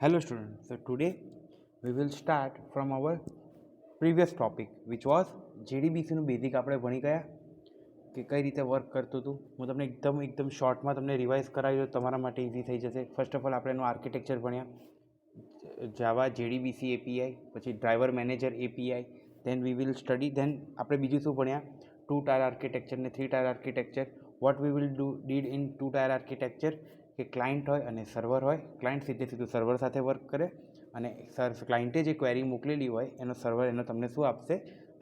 Hello students, so today we will start from our previous topic which was JDBC નું basic આપણે ભણી ગયા કે કઈ રીતે વર્ક કરતું હતું. હું તમને એકદમ શોર્ટમાં તમને રિવાઇઝ કરાવી દઉં, તમારા માટે ઇઝી થઈ જશે. ફર્સ્ટ ઓફ ઓલ આપણે એનું આર્કિટેક્ચર ભણ્યા, જાવા JDBC API, પછી driver manager API, then we will study. ધેન આપણે બીજું શું ભણ્યા? 2 ટાયર આર્કિટેક્ચર ને 3 tier architecture. What we will did in 2 tier architecture કે ક્લાયન્ટ હોય અને સર્વર હોય. ક્લાયન્ટ સીધું સર્વર સાથે વર્ક કરે અને ક્લાયન્ટે જે ક્વેરી મોકલેલી હોય એનો સર્વર એનો તમને શું આપશે?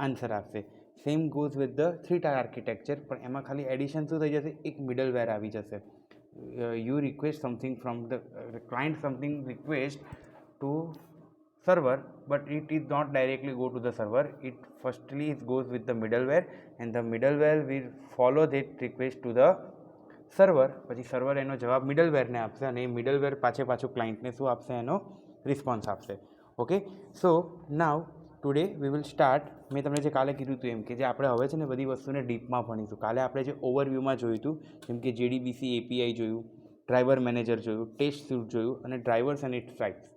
આન્સર આપશે. Same goes with the 3 tier architecture, પણ એમાં ખાલી એડિશન શું થઈ જશે? એક મિડલવેર આવી જશે. You request something from the client, something request to server, but it is not directly go to the server. It firstly it goes with the middleware, and the middleware will follow that request to the server. પછી server એનો જવાબ મિડલવેરને આપશે અને એ middleware પાછું ક્લાયન્ટને શું આપશે? એનો response આપશે. Okay, so now today we will start. મેં તમને જે કાલે કીધું હતું એમ કે જે આપણે હવે છે ને બધી વસ્તુને ડીપમાં ભણીશું. કાલે આપણે જે ઓવરવ્યૂમાં જોયું હતું, જેમ કે JDBC API જોયું, ડ્રાઈવર મેનેજર જોયું, ટેસ્ટ સ્યુટ જોયું અને ડ્રાઈવર્સ અને ઇટ્સ ટાઇપ્સ.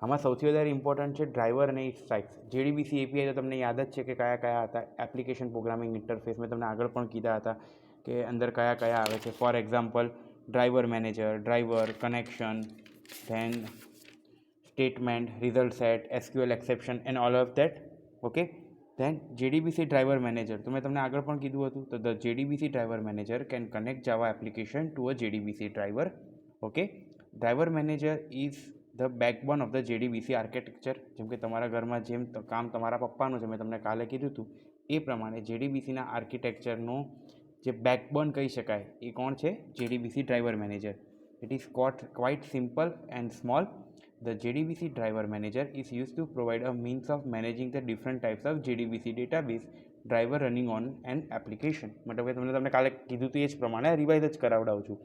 આમાં સૌથી વધારે ઇમ્પોર્ટન્ટ છે ડ્રાઈવર અને ઇટ્સ ટાઇપ્સ. JDBC API તો તમને યાદ જ છે કે કયા હતા? Application programming interface. મેં તમને આગળ પણ કીધા હતા કે અંદર કયા આવે છે. For example driver manager, driver, connection, then statement, result set, SQL exception and all of that. Okay, then JDBC driver manager તો મેં તમને આગળ પણ કીધું હતું. તો the JDBC driver manager can connect Java application to a JDBC driver. Okay, driver manager is the backbone of the JDBC architecture. જેમ કે તમારા ઘરમાં જેમ કામ તમારા પપ્પાનું છે, મેં તમને કાલે કીધું હતું એ પ્રમાણે JDBCના આર્કિટેક્ચરનું જે બેકબોન કહી શકાય એ કોણ છે? JDBC driver manager. It is quite simple and small. The JDBC driver manager is used to provide a means of managing the different types of JDBC database driver running on an application. મતલબ કે તમને કાલે કીધું હતું એ જ પ્રમાણે revise જ કરાવડાવું છું.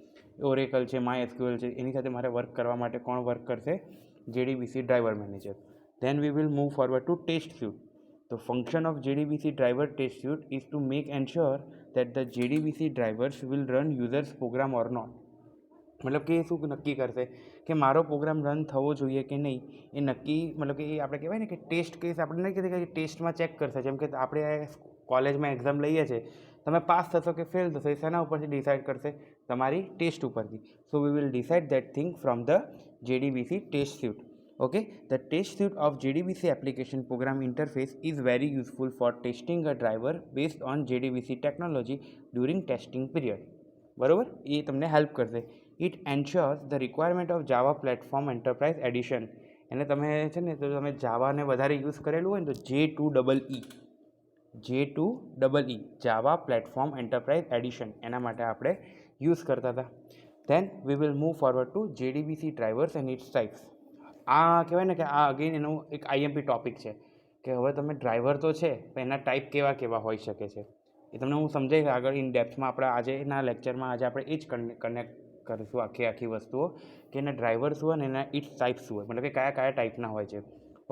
ઓરેકલ છે, MySQL છે, એની સાથે મારે વર્ક કરવા માટે કોણ વર્ક કરશે? JDBC driver manager. Then we will move forward to test suite. The function of JDBC driver test suite is to make ensure that the JDBC drivers will run users program or not. મતલબ કે એ શું નક્કી કરશે કે મારો program run થવો જોઈએ કે નહીં એ નક્કી. મતલબ કે એ આપણે કહેવાય ને કે ટેસ્ટ કેસ આપણે નહીં કહેતા કે ટેસ્ટમાં ચેક કરશે. જેમ કે આપણે કોલેજમાં એક્ઝામ લઈએ છીએ, તમે પાસ થશો કે ફેલ થશો એ શેના ઉપરથી ડિસાઇડ કરશે? તમારી ટેસ્ટ ઉપરથી. So we will decide that thing from the JDBC test suite. Okay, the test suite of JDBC application program interface is very useful for testing a driver based on JDBC technology during testing period. બરાબર, એ તમને help કરશે. It ensures the requirement of Java platform enterprise edition. એને તમે છે ને તો તમે જાવાને વધારે યુઝ કરેલું હોય ને તો J2EE જાવા પ્લેટફોર્મ એન્ટરપ્રાઇઝ એડિશન એના માટે આપણે યુઝ કરતા હતા. Then we will move forward to JDBC drivers and its types. આ કહેવાય ને કે આ અગેન એનું એક IMP ટોપિક છે કે હવે તમે ડ્રાઈવર તો છે પણ એના ટાઈપ કેવા હોઈ શકે છે એ તમને હું સમજાવીશ આગળ ઇન ડેપ્થમાં. આપણે આજેના લેક્ચરમાં આપણે એ જ કનેક્ટ કરીશું આખી વસ્તુઓ કે એના ડ્રાઈવર શું હોય ને એના ઇટ્સ ટાઈપ શું હોય, મતલબ કે કયા ટાઈપના હોય છે.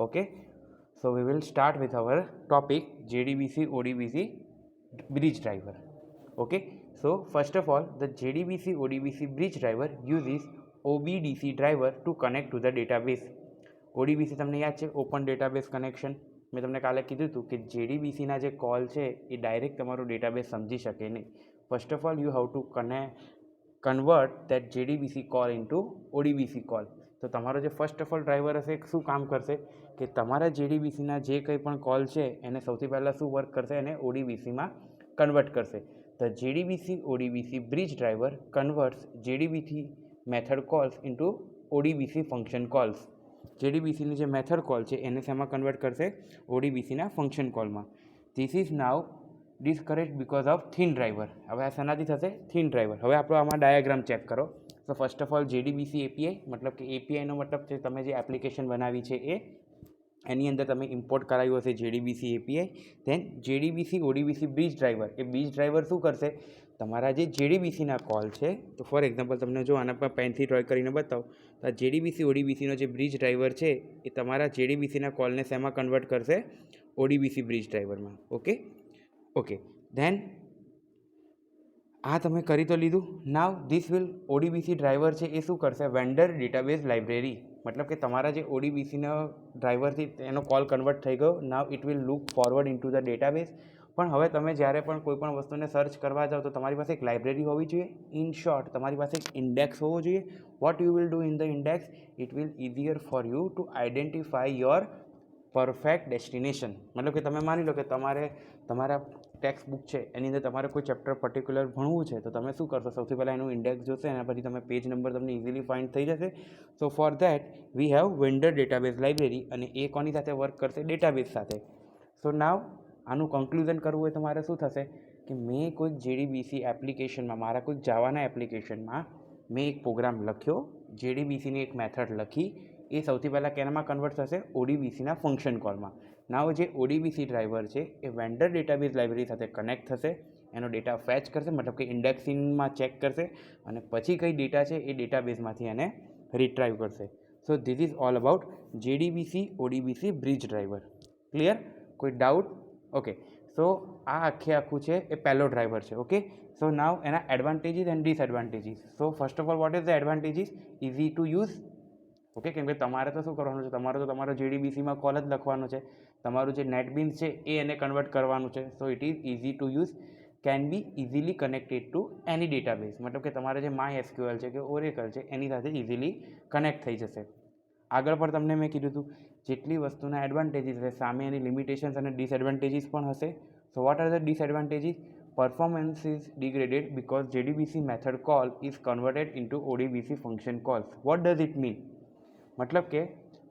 Okay, so we will start with our topic JDBC ODBC bridge driver. Okay, so first of all the JDBC ODBC bridge driver uses OBDC driver two connect to the database. ODBC તમને યાદ છે? Open database connection. મેં તમને કાલે કીધું હતું કે JDBCના જે કોલ છે એ ડાયરેક્ટ તમારું ડેટાબેઝ સમજી શકે નહીં. First of all you have to convert that JDBC call into ODBC call. તો તમારો જે ફર્સ્ટ ઓફ ઓલ ડ્રાઈવર હશે શું કામ કરશે કે તમારા JDBCના જે કંઈ પણ કોલ છે એને સૌથી પહેલાં શું વર્ક કરશે? એને ODBCમાં કન્વર્ટ કરશે. The JDBC ODBC bridge driver converts JDBC method calls into ODBC function calls. JDBCની જે મેથડ કોલ છે એને શેમાં કન્વર્ટ કરશે? ODBCના ફંક્શન કોલમાં. This is now discourage because of thin driver. હવે આ શેનાથી થશે? Thin driver. હવે આપણો આમાં ડાયાગ્રામ ચેક કરો. તો first of all JDBC API, મતલબ કે APIનો મતલબ છે તમે જે એપ્લિકેશન બનાવી છે એ, એની અંદર તમે ઇમ્પોર્ટ કરાવ્યું હશે JDBC API. Then JDBC ODBC bridge driver. એ બ્રિજ ડ્રાઈવર શું કરશે? તમારા જે JDBCના કોલ છે, તો ફોર એક્ઝામ્પલ તમને જો આના પર પેનથી ડ્રોય કરીને બતાવો તો આ JDBC ODBCનો જે બ્રિજ ડ્રાઈવર છે એ તમારા JDBCના કોલને શેમાં કન્વર્ટ કરશે? ODBC બ્રિજ ડ્રાઈવરમાં. ઓકે, ધેન આ તમે કરી તો લીધું. Now this will ODBC driver છે એ શું કરશે? વેન્ડર ડેટાબેઝ લાઇબ્રેરી, મતલબ કે તમારા જે ઓડીબીસીના ડ્રાઈવરથી એનો કોલ કન્વર્ટ થઈ ગયો. Now it will look forward in to the database. પણ હવે તમે જ્યારે પણ કોઈ પણ વસ્તુને સર્ચ કરવા જાઓ તો તમારી પાસે એક લાઇબ્રેરી હોવી જોઈએ. ઇન શોર્ટ, તમારી પાસે એક ઇન્ડેક્સ હોવો જોઈએ. What you will do in the index, it will easier for you two identify your perfect destination. મતલબ કે તમે માની લો કે તમારા ટેક્સ્ટ બુક છે એની અંદર તમારે કોઈ ચેપ્ટર પર્ટિક્યુલર ભણવું છે, તો તમે શું કરશો? સૌથી પહેલાં એનું ઇન્ડેક્સ જોશે, એના પછી તમે પેજ નંબર તમને ઇઝીલી ફાઇન્ડ થઈ જશે. So for that we have vendor database library, અને એ કોની સાથે વર્ક કરશે? ડેટાબેઝ સાથે. સો નાવ આનું કન્ક્લુઝન કરવું હોય તો મારે શું થશે કે મેં કોઈક જેડીબીસી એપ્લિકેશનમાં, મારા કોઈક જાવાના એપ્લિકેશનમાં મેં એક પ્રોગ્રામ લખ્યો, જેડીબીસીની એક મેથડ લખી. એ સૌથી પહેલાં કેનામાં કન્વર્ટ થશે? ઓડીબીસીના ફંક્શન કોલમાં. નાવ જે ઓડીબીસી ડ્રાઈવર છે એ વેન્ડર ડેટાબેઝ લાઇબ્રેરી સાથે કનેક્ટ થશે, એનો ડેટા ફેચ કરશે, મતલબ કે ઇન્ડેક્સિંગમાં ચેક કરશે, અને પછી કઈ ડેટા છે એ ડેટાબેઝમાંથી એને રિટ્રાઈવ કરશે. So this is all about JDBC ODBC bridge driver. Clear? કોઈ ડાઉટ? ઓકે. સો આ આખું છે એ પહેલો ડ્રાઈવર છે. ઓકે. સો નાવ એના advantages and disadvantages. So first of all, what is the advantages? Easy to use. Okay, કેમ કે તમારે તો શું કરવાનું છે? તમારો જેડીબીસીમાં કોલ જ લખવાનો છે. તમારું જે નેટબીન્સ છે એ એને કન્વર્ટ કરવાનું છે. સો it is easy to use, can be easily connected two any database. મતલબ કે તમારે જે માય એસક્યુએલ છે કે ઓરેકલ છે એની સાથે ઇઝીલી કનેક્ટ થઈ જશે. આગળ પર તમને મેં કીધું હતું જેટલી વસ્તુના એડવાન્ટેજીસ હશે સામે એની લિમિટેશન્સ અને ડિસએડવાન્ટેજીસ પણ હશે. So what are the disadvantages? Performance is degraded because JDBC method call is converted into ODBC function calls. What does it mean? મતલબ કે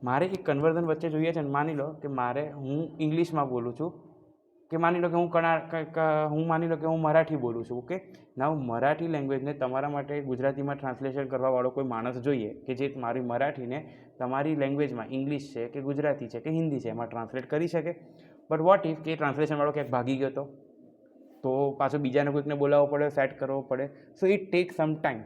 મારે એક કન્વર્ઝન વચ્ચે જોઈએ છે. માની લો કે હું ઇંગ્લિશમાં બોલું છું, કે માની લો કે હું મરાઠી બોલું છું. ઓકે. ના, મરાઠી લેંગ્વેજને તમારા માટે ગુજરાતીમાં ટ્રાન્સલેશન કરવાવાળો કોઈ માણસ જોઈએ કે જે મારી મરાઠીને તમારી લેંગ્વેજમાં, ઇંગ્લિશ છે કે ગુજરાતી છે કે હિન્દી છે, એમાં ટ્રાન્સલેટ કરી શકે. બટ વોટ ઇફ કે ટ્રાન્સલેશનવાળો ક્યાંક ભાગી ગયો તો પાછો બીજાને કોઈકને બોલાવવો પડે, સેટ કરવો પડે. So it take some time.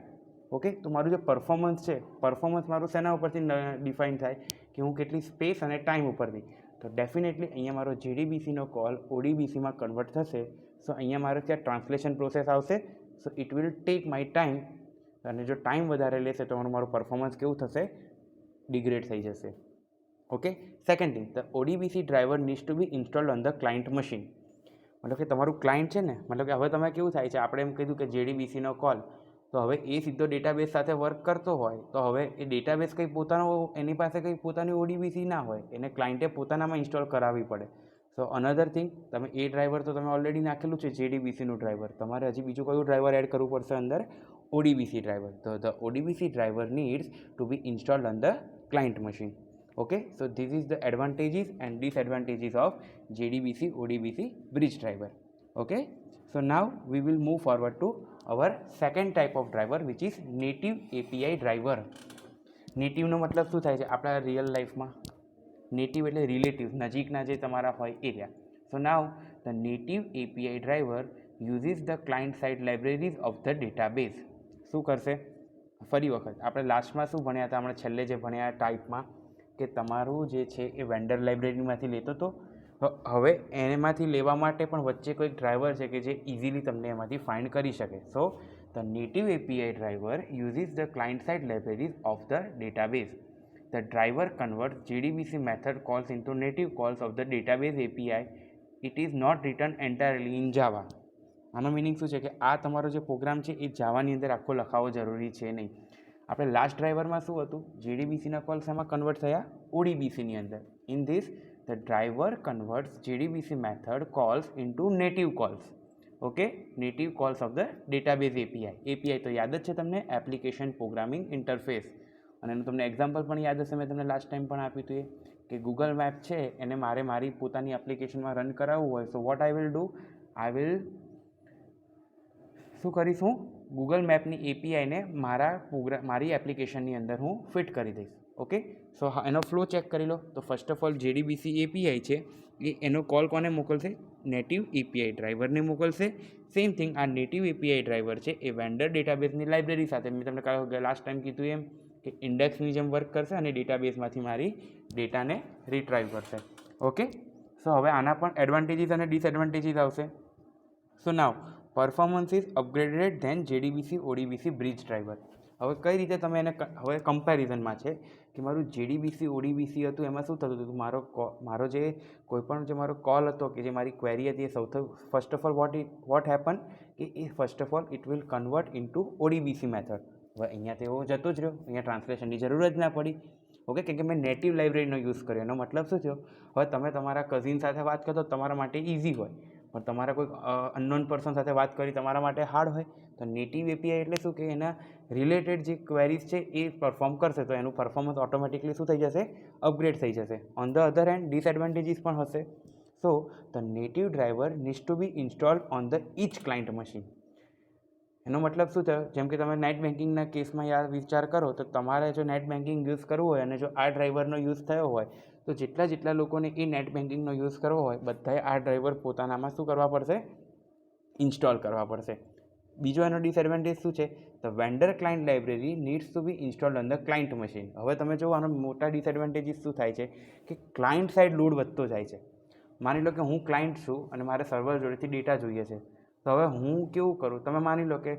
Okay. તો મારું જે પરફોર્મન્સ છે, પરફોર્મન્સ મારું શેના ઉપરથી ડિફાઇન થાય કે હું કેટલી સ્પેસ અને ટાઈમ ઉપરથી. તો ડેફિનેટલી અહીંયા મારો જેડીબીસીનો કોલ ઓડીબીસીમાં કન્વર્ટ થશે. સો અહીંયા મારે ત્યાં ટ્રાન્સલેશન પ્રોસેસ આવશે. So it will take my time, અને જો ટાઈમ વધારે લેશે તો મારું પરફોર્મન્સ કેવું થશે? ડિગ્રેડ થઈ જશે. Okay. Second thing, the ODBC driver needs to be installed on the client machine. મતલબ કે તમારું ક્લાયન્ટ છે ને, મતલબ કે હવે તમે કેવું થાય છે, આપણે એમ કીધું કે જેડીબીસીનો કોલ, તો હવે એ સીધો ડેટાબેઝ સાથે વર્ક કરતો હોય તો હવે એ ડેટાબેઝ કંઈ એની પાસે કંઈ પોતાની ઓડીબીસી ના હોય, એને ક્લાયન્ટે પોતાનામાં ઇન્સ્ટોલ કરાવવી પડે. સો અનધર થિંગ, તમે એ ડ્રાઈવર તો તમે ઓલરેડી નાખેલું છે જેડીબીસીનું ડ્રાઈવર, તમારે હજી બીજું કયું ડ્રાઈવર એડ કરવું પડશે અંદર? ODBC driver. તો the ODBC driver needs to be installed on the client machine. Okay, so this is the advantages and disadvantages of JDBC ODBC bridge driver. Okay, so now we will move forward to our second type of driver, which is native API driver. Native નો મતલબ શું થાય છે આપણા real લાઈફમાં? Native એટલે relative, નજીકના જે તમારા હોય area. So now the native API driver uses the client side libraries of the database. શું કરશે? ફરી વખત આપણે લાસ્ટમાં શું ભણ્યા હતા? આપણે છેલ્લે જે ભણ્યા ટાઈપમાં કે તમારું જે છે એ વેન્ડર લાઇબ્રેરીમાંથી લેતો હતો. હવે એમાંથી લેવા માટે પણ વચ્ચે કોઈક ડ્રાઈવર છે કે જે ઇઝીલી તમને એમાંથી ફાઇન્ડ કરી શકે. So the native API driver uses the client side libraries of the database. The driver convert JDBC method calls into native calls of the database API. It is not written entirely in Java. આનો meaning શું છે કે આ તમારો જે programme છે એ જાવાની અંદર આખો લખાવો જરૂરી છે નહીં. આપણે લાસ્ટ ડ્રાઈવરમાં શું હતું? જેડીબીસીના કોલ્સ એમાં કન્વર્ટ થયા ઓડીબીસીની અંદર. In this the driver converts JDBC method calls into native calls. Okay, native calls of the database API. API તો યાદ જ છે તમને, એપ્લિકેશન પ્રોગ્રામિંગ ઇન્ટરફેસ. અને એનું તમને એક્ઝામ્પલ પણ યાદ હશે, મેં તમને લાસ્ટ ટાઈમ પણ આપ્યું હતું કે ગૂગલ મેપ છે એને મારી પોતાની એપ્લિકેશનમાં રન કરાવવું હોય. So what I will do, I will શું કરીશ? હું ગૂગલ મેપની એપીઆઈને મારી એપ્લિકેશનની અંદર હું ફિટ કરી દઈશ. ઓકે. સો એનો ફ્લો ચેક કરી લો. તો ફર્સ્ટ ઓફ ઓલ જેડીબીસી એપીઆઈ છે એ એનો કોલ કોને મોકલશે? નેટિવ એપીઆઈ ડ્રાઈવરને મોકલશે. સેમ થિંગ આ નેટિવ એપીઆઈ ડ્રાઈવર છે એ વેન્ડર ડેટાબેઝની લાઇબ્રેરી સાથે, મેં તમને લાસ્ટ ટાઈમ કીધું એમ કે ઇન્ડેક્સની જેમ વર્ક કરશે અને ડેટાબેઝમાંથી મારી ડેટાને રિટ્રાઈવ કરશે. ઓકે. સો હવે આના પણ એડવાન્ટેજીસ અને ડિસએડવાન્ટેજીસ આવશે. So now performance is upgraded then JDBC ODBC bridge driver. હવે કઈ રીતે તમે એને, હવે કમ્પેરિઝનમાં છે કે મારું JDBC ODBC હતું એમાં શું થતું હતું, મારો જે કોઈપણ જે મારો કોલ હતો કે જે મારી ક્વેરી હતી એ સૌથી first of all what happen કે એ first of all it will convert into ODBC method. હવે અહીંયા તો એવો જતો જ રહ્યો, અહીંયા ટ્રાન્સલેશનની જરૂર જ ના પડી. ઓકે, કેમ કે મેં નેટિવ લાઇબ્રેરીનો યુઝ કર્યો. એનો મતલબ શું થયો, હવે તમે તમારા કઝિન સાથે વાત કરો તો તમારા માટે ઇઝી હોય, પણ તમારા કોઈ અનનોન પર્સન સાથે વાત કરી તમારા માટે હાર્ડ હોય. તો નેટિવ એપીઆઈ એટલે શું કે એના રિલેટેડ જે ક્વેરીઝ છે એ પરફોર્મ કરશે, તો એનું પરફોર્મન્સ ઓટોમેટિકલી શું થઈ જશે, અપગ્રેડ થઈ જશે. On the other hand disadvantages પણ હશે. So the native driver needs to be installed on the each client machine. એનો મતલબ શું થયો, જેમ કે તમે નેટ બેન્કિંગના કેસમાં યાર વિચાર કરો તો તમારે જો નેટ બેન્કિંગ યુઝ કરવું હોય અને જો આ ડ્રાઈવરનો યુઝ થયો હોય તો જેટલા લોકોને એ નેટ બેન્કિંગનો યુઝ કરવો હોય બધાએ આ ડ્રાઈવર પોતાનામાં શું કરવા પડશે, ઇન્સ્ટોલ કરવા પડશે. બીજો એનો ડિસએડવાન્ટેજ શું છે, the vendor client library needs to be installed on the client machine. હવે તમે જો આનો મોટા ડિસએડવાન્ટેજીસ શું થાય છે કે ક્લાયન્ટ સાઇડ લોડ વધતો જાય છે. માની લો કે હું ક્લાયન્ટ છું અને મારે સર્વર જોડેથી ડેટા જોઈએ છે, તો હવે હું કેવું કરું, તમે માની લો કે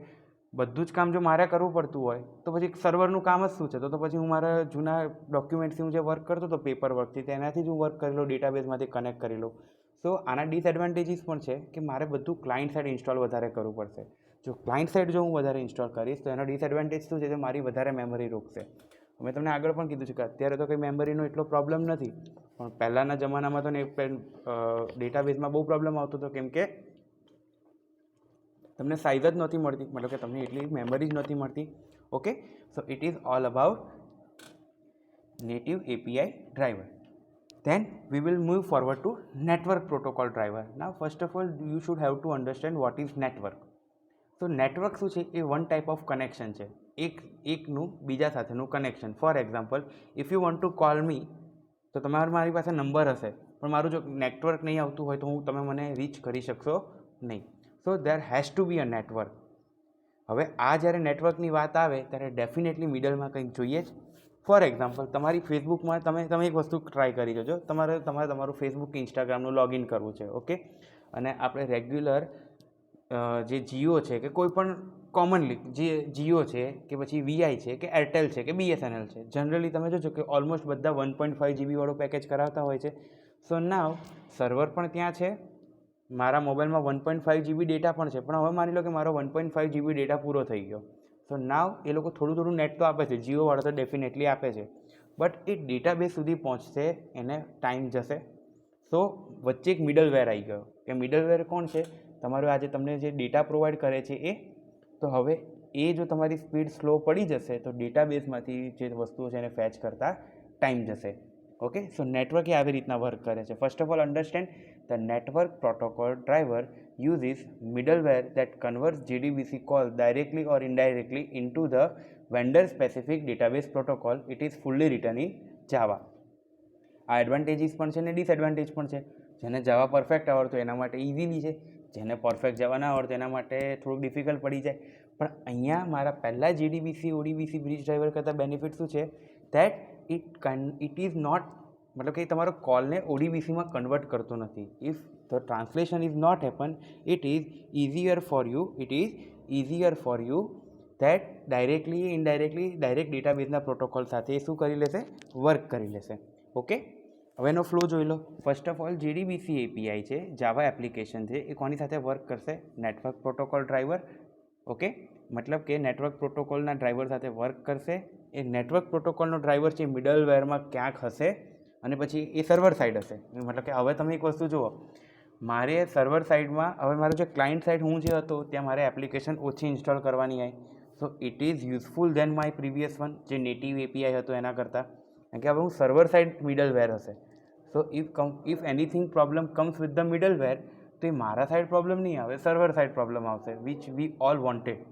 બધું જ કામ જો મારે કરવું પડતું હોય તો પછી સર્વરનું કામ જ શું છે, તો પછી હું મારા જૂના ડોક્યુમેન્ટ્સથી હું જે વર્ક કરતો હતો પેપર વર્કથી તેનાથી જ હું વર્ક કરી લઉં, ડેટાબેઝમાંથી કનેક્ટ કરી લઉં. સો આના ડિસએડવાન્ટેજીસ પણ છે કે મારે બધું ક્લાયન્ટ સાઇડ ઇન્સ્ટોલ વધારે કરવું પડશે. જો ક્લાયન્ટ સાઇડ જો હું વધારે ઇન્સ્ટોલ કરીશ તો એનો ડિસએડવાન્ટેજ શું છે, તો મારી વધારે મેમરી રોકશે. મેં તમને આગળ પણ કીધું છે કે અત્યારે તો કંઈ મેમરીનો એટલો પ્રોબ્લેમ નથી, પણ પહેલાંના જમાનામાં તો ડેટાબેઝમાં બહુ પ્રોબ્લેમ આવતો હતો, કેમ કે તમને સાઇઝ જ નહોતી મળતી, મતલબ કે તમને એટલી મેમરી જ નહોતી મળતી. Okay, so it is all about native API driver. Then we will move forward to network protocol driver. Now first of all you should have to understand what is network. So network શું છે, એ one type of connection છે, એકનું બીજા સાથેનું connection. For example, if you want to call મી, તો તમારે મારી પાસે નંબર હશે પણ મારું જો નેટવર્ક નહીં આવતું હોય તો તમે મને રીચ કરી શકશો નહીં. So there has to be a network. હવે આ જ્યારે નેટવર્કની વાત આવે ત્યારે ડેફિનેટલી મિડલમાં કંઈક જોઈએ જ. ફોર એક્ઝામ્પલ, તમારી ફેસબુકમાં તમે એક વસ્તુ ટ્રાય કરી જોજો, તમારે તમારું ફેસબુક ઇન્સ્ટાગ્રામનું લોગિન કરવું છે. ઓકે, અને આપણે રેગ્યુલર જે જીઓ છે કે કોઈ પણ કોમનલી જે જીઓ છે કે પછી વીઆઈ છે કે એરટેલ છે કે BSNL છે, જનરલી તમે જોજો કે ઓલમોસ્ટ બધા 1.5 GB વાળું પેકેજ કરાવતા હોય છે. સો નાવ સર્વર પણ ત્યાં છે, મારા મોબાઈલમાં 1.5 GB ડેટા પણ છે, પણ હવે માની લો કે મારો 1.5 GB ડેટા પૂરો થઈ ગયો. સો નાવ એ લોકો થોડું નેટ તો આપે છે, જીઓવાળા તો ડેફિનેટલી આપે છે, બટ એ ડેટાબેઝ સુધી પહોંચશે એને ટાઈમ જશે. સો વચ્ચે એક મિડલવેર આવી ગયો, કે મિડલવેર કોણ છે, તમારું આજે તમને જે ડેટા પ્રોવાઈડ કરે છે એ. તો હવે એ જો તમારી સ્પીડ સ્લો પડી જશે તો ડેટાબેઝમાંથી જે વસ્તુઓ છે એને ફેચ કરતાં ટાઈમ જશે. ઓકે, સો નેટવર્ક એ આવી રીતના વર્ક કરે છે. First of all understand the network protocol driver uses middleware that converts JDBC call directly or indirectly into the vendor specific database protocol. It is fully written in Java. આ advantages પણ છે ને disadvantage પણ છે. જેને જાવા perfect આવડતું એના માટે ઇઝીલી છે, જેને પરફેક્ટ જાવા ના આવડતું એના માટે થોડુંક ડિફિકલ્ટ પડી જાય. પણ અહીંયા મારા પહેલાં JDBC ODBC બ્રિજ ડ્રાઈવર કરતાં બેનિફિટ શું છે, દેટ ઇટ ઇઝ નોટ, મતલબ કે તમારો કોલને ODBCમાં કન્વર્ટ કરતો નથી. If the translation is not happen, it is easier for you that directly indirectly direct ડેટાબેઝના પ્રોટોકોલ સાથે શું કરી લેશે, વર્ક કરી લેશે. ઓકે, હવે એનો ફ્લો જોઈ લો. First of all JDBC API છે, જાવા એપ્લિકેશન છે, એ કોની સાથે વર્ક કરશે, નેટવર્ક પ્રોટોકોલ ડ્રાઈવર. ઓકે, મતલબ કે નેટવર્ક પ્રોટોકોલના ડ્રાઈવર સાથે વર્ક કરશે. એ નેટવર્ક પ્રોટોકોલનો ડ્રાઈવર છે મિડલવેરમાં ક્યાંક હશે અને પછી એ સર્વર સાઇડ હશે. મતલબ કે હવે તમે એક વસ્તુ જુઓ, મારે સર્વર સાઇડમાં હવે મારો જે ક્લાયન્ટ સાઇડ હું જે હતો ત્યાં મારે એપ્લિકેશન ઓછી ઇન્સ્ટોલ કરવાની આવી. So it is useful then my previous one જે નેટિવ એપીઆઈ હતો એના કરતાં, કારણ કે હવે હું સર્વર સાઇડ મિડલવેર હશે. સો if anything problem comes with the middleware, તો એ મારા સાઇડ પ્રોબ્લેમ નહીં આવે, સર્વર સાઇડ પ્રોબ્લેમ આવશે, which we all wanted.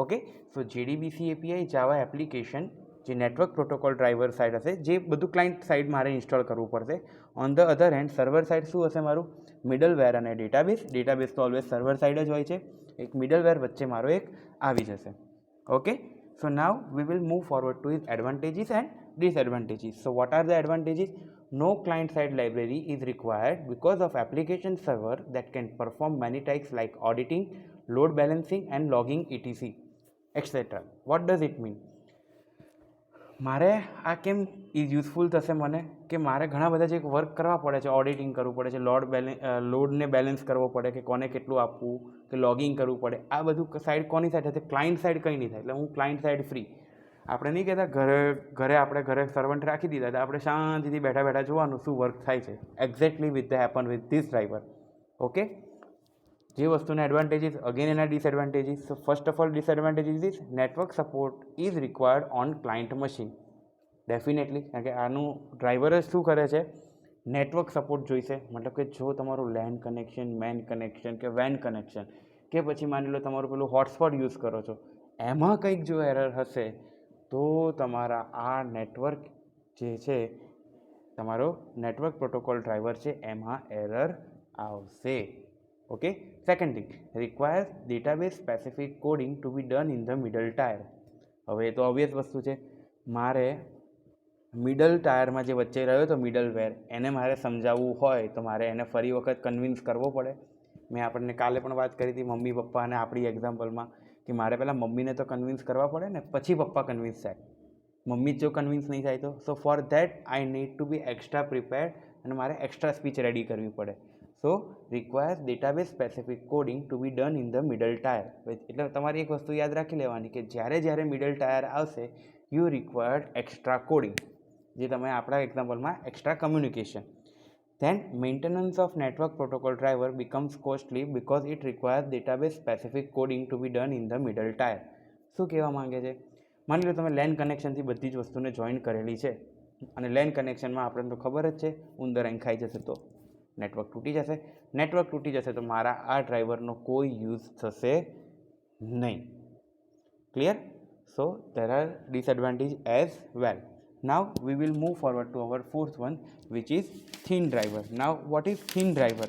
Okay, so JDBC API Java application જે નેટવર્ક પ્રોટોકોલ ડ્રાઈવર સાઇડ હશે, જે બધું ક્લાયન્ટ સાઇડ મારે ઇન્સ્ટોલ કરવું પડશે. On the other hand server side શું હશે, મારું મિડલવેર અને ડેટાબેઝ તો ઓલવેઝ સર્વર સાઇડ જ હોય છે, એક મિડલવેર વચ્ચે મારો એક આવી જશે. Okay, so now V will move forward two is advantages and disadvantages. So what are the advantages? No client side library is required because of application server that can perform many tasks like auditing, load balancing and logging etc. What does it mean? મારે આ કેમ useful થશે મને કે મારે ઘણા બધા જે વર્ક કરવા પડે છે, ઓડિટિંગ કરવું પડે છે, લોડને બેલેન્સ કરવો પડે કે કોને કેટલું આપવું, કે લોગિંગ કરવું પડે, આ બધું સાઈડ કોની સાઈડ થશે? ક્લાયન્ટ સાઈડ કંઈ નહીં થાય. એટલે હું ક્લાયન્ટ સાઈડ ફ્રી. આપણે નહીં કહેતા ઘરે સર્વન્ટ રાખી દીધા તો આપણે શાંતિથી બેઠા બેઠા જોવાનું શું વર્ક થાય છે. Exactly with the happen with this driver. Okay, જે વસ્તુના એડવાન્ટેજીસ, અગેન એના disadvantages. So first of all disadvantages is network support is required on client machine. Definitely, કારણ કે આનું ડ્રાઈવર જ શું કરે છે? નેટવર્ક સપોર્ટ જોઈશે. મતલબ કે જો તમારું લેન કનેક્શન, મેન કનેક્શન કે વેન કનેક્શન, કે પછી માની લો તમારું પેલું હોટસ્પોટ યુઝ કરો છો, એમાં કંઈક જો એરર હશે તો તમારા આ નેટવર્ક જે છે, તમારો નેટવર્ક પ્રોટોકોલ ડ્રાઈવર છે, એમાં એરર આવશે. Okay. Second thing, requires database specific coding to be done in the middle tier. હવે એ તો ઓબ્વિયસ વસ્તુ છે. મારે મિડલ ટાયરમાં જે વચ્ચે રહ્યો તો મિડલવેર, એને મારે સમજાવવું હોય તો મારે એને ફરી વખત કન્વિન્સ કરવો પડે. મેં આપણને કાલે પણ વાત કરી હતી મમ્મી પપ્પા અને આપણી એક્ઝામ્પલમાં, કે મારે પહેલાં મમ્મીને તો કન્વિન્સ કરવા પડે ને, પછી પપ્પા કન્વિન્સ થાય. મમ્મી જ જો કન્વિન્સ નહીં થાય તો so for that I need to be extra prepared, અને મારે એક્સ્ટ્રા સ્પીચ રેડી કરવી પડે. So requires database specific coding to be done in the middle tier. એટલે તમારી એક વસ્તુ યાદ રાખી લેવાની કે જ્યારે મિડલ ટાયર આવશે, યુ રિક્વાયર્ડ એક્સ્ટ્રા કોડિંગ, જે તમે આપણા એક્ઝામ્પલમાં extra communication. Then maintenance of network protocol driver becomes costly because it requires database specific coding to be done in the middle tier. શું કહેવા માંગે છે? માની લો તમે લેન કનેક્શનથી બધી જ વસ્તુને જોઈન કરેલી છે, અને લેન કનેક્શનમાં આપણને તો ખબર જ છે ઉંદર અહીં ખાઈ જશે તો નેટવર્ક તૂટી જશે. નેટવર્ક તૂટી જશે તો મારા આ ડ્રાઈવરનો કોઈ યુઝ થશે નહીં. Clear? So there are disadvantage as well. Now we will move forward to our fourth one, which is thin driver. Now what is thin driver?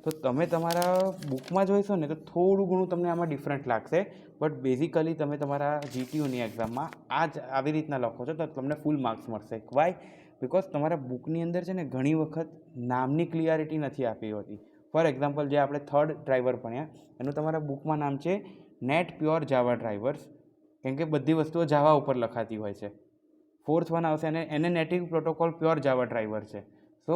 તો તમે તમારા બુકમાં જોઈશો ને તો થોડું ઘણું તમને આમાં ડિફરન્ટ લાગશે, બટ બેઝિકલી તમે તમારા જીટીયુની એક્ઝામમાં આ જ આવી રીતના લખો છો તો તમને ફૂલ માર્ક્સ મળશે. વાય? બિકોઝ તમારા બુકની અંદર છે ને ઘણી વખત નામની ક્લિયરિટી નથી આપી હોતી. ફોર એક્ઝામ્પલ, જે આપણે થર્ડ ડ્રાઈવર ભણ્યા એનું તમારા બુકમાં નામ છે નેટ પ્યોર જાવા ડ્રાઈવર્સ, કેમ કે બધી વસ્તુઓ જાવા ઉપર લખાતી હોય છે. ફોર્થ વન આવશે અને એને નેટિવ પ્રોટોકોલ પ્યોર જાવા ડ્રાઈવર છે. સો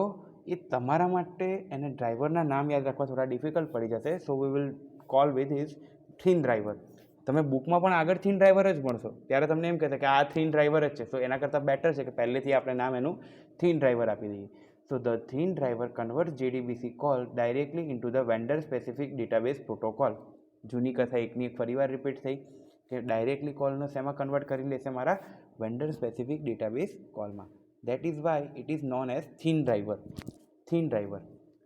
એ તમારા માટે એને ડ્રાઈવરના નામ યાદ રાખવા થોડા ડિફિકલ્ટ પડી જશે. So we will call with is thin driver. તમે બુકમાં પણ આગળ થીન ડ્રાઈવર જ ભણશો ત્યારે તમને એમ કહેશે કે આ થીન ડ્રાઈવર જ છે. સો એના કરતાં બેટર છે કે પહેલેથી આપણે નામ એનું થીન ડ્રાઈવર આપી દઈએ. So the thin driver convert JDBC call directly into the vendor specific database protocol. જૂની કથા એકની એક ફરીવાર રિપીટ થઈ કે ડાયરેક્ટલી કોલનો શેમાં કન્વર્ટ કરી લેશે? મારા વેન્ડર સ્પેસિફિક ડેટાબેઝ કોલમાં. That is why it is known as thin driver. Thin driver,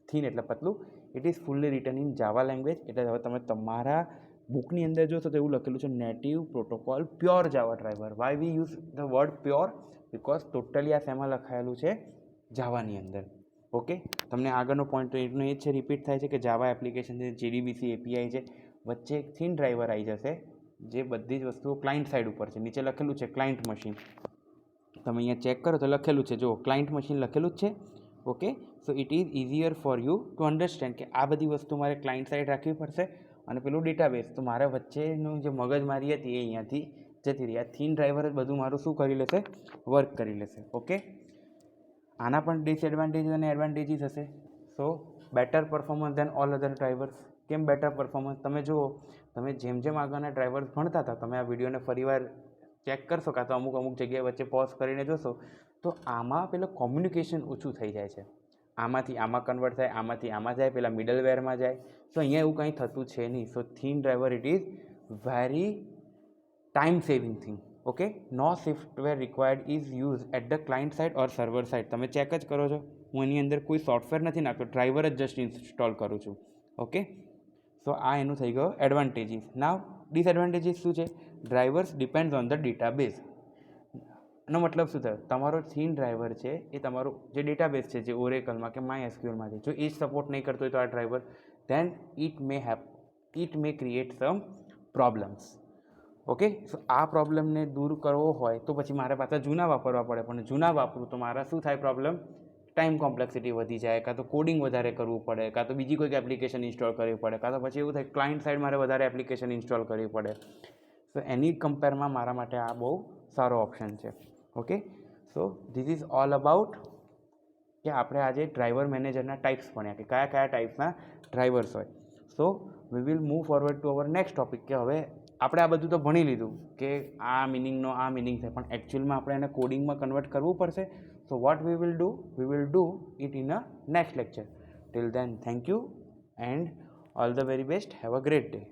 thin એટલે પતલું. It is fully written in Java language. એટલે હવે તમે તમારા બુકની અંદર જોશો તો એવું લખેલું છે native protocol pure Java driver. Why we use the word pure? Because totally આ શેમાં લખાયેલું છે? જાવાની અંદર. ઓકે, તમને આગળનો પોઈન્ટ એનો એ જ છે, રિપીટ થાય છે કે જાવા એપ્લિકેશન છે, JDBC API છે, વચ્ચે એક થીન ડ્રાઈવર આવી જશે જે બધી જ વસ્તુઓ ક્લાયન્ટ સાઈડ ઉપર છે. નીચે લખેલું છે ક્લાયન્ટ મશીન. તમે અહીંયા ચેક કરો તો લખેલું છે, જો ક્લાયન્ટ મશીન લખેલું જ છે. Okay, so it is easier for you to understand કે આ બધી વસ્તુ મારે ક્લાયન્ટ સાઈડ રાખવી પડશે, અને પેલું ડેટાબેઝ તો મારે વચ્ચેનું જે મગજમારી હતી એ અહીંયાથી જતી રહી. આ થીન ડ્રાઈવર જ બધું મારું શું કરી લેશે? વર્ક કરી લેશે. ઓકે, આના પણ ડિસએડવાન્ટેજ અને એડવાન્ટેજીસ હશે. સો બેટર પરફોર્મન્સ દેન ઓલ અધર ડ્રાઈવર્સ. કેમ બેટર પરફોર્મન્સ? તમે જુઓ, તમે જેમ આગળના ડ્રાઈવર્સ ભણતા હતા, તમે આ વિડીયોને ફરીવાર ચેક કરશો કાં તો અમુક જગ્યાએ વચ્ચે પોઝ કરીને જોશો તો આમાં પેલું કોમ્યુનિકેશન ઓછું થઈ જાય છે. આમાંથી આમાં કન્વર્ટ થાય, આમાંથી આમાં જાય, પેલા મિડલવેરમાં જાય. સો અહીંયા એવું કંઈ થતું છે નહીં. So thin driver it is very time saving thing. Okay, no software required is use at the client side or server side. તમે ચેક જ કરો છો, હું એની અંદર કોઈ સોફ્ટવેર નથી નાખતો, ડ્રાઈવર જ જસ્ટ ઇન્સ્ટોલ કરું છું. ઓકે, સો આ એનું થઈ ગયો એડવાન્ટેજીસ. નાવ ડિસએડવાન્ટેજીસ શું છે? Drivers depend on the database. એનો મતલબ શું થયો? તમારો થીન ડ્રાઈવર છે એ તમારું જે ડેટાબેઝ છે, જે ઓરેકલમાં કે MySQLમાં છે, જો એ જ સપોર્ટ નહીં કરતો હોય તો આ driver, then it may create some problems. Okay, so આ પ્રોબ્લેમને દૂર કરવો હોય તો પછી મારે પાછા જૂના વાપરવા પડે, પણ જૂના વાપરું તો મારા શું થાય પ્રોબ્લેમ? ટાઈમ કોમ્પ્લેક્સિટી વધી જાય, કાં તો કોડિંગ વધારે કરવું પડે, કાં તો બીજી કોઈક એપ્લિકેશન ઇન્સ્ટોલ કરવી પડે, કાં તો પછી એવું થાય ક્લાયન્ટ સાઈડ મારે વધારે એપ્લિકેશન ઇન્સ્ટોલ કરવી પડે. સો એની કમ્પેરમાં મારા માટે આ બહુ સારો ઓપ્શન છે. Okay, so this is all about કે આપણે આજે ડ્રાઈવર મેનેજરના ટાઈપ્સ ભણ્યા કે કયા કયા ટાઈપના ડ્રાઈવર્સ હોય. So we will move forward to our next topic કે હવે આપણે આ બધું તો ભણી લીધું કે આ મિનિંગનો આ મિનિંગ છે, પણ એકચ્યુઅલમાં આપણે એને કોડિંગમાં કન્વર્ટ કરવું પડશે. So what we will do it in a next lecture. Till then thank you and all the very best. Have a great day.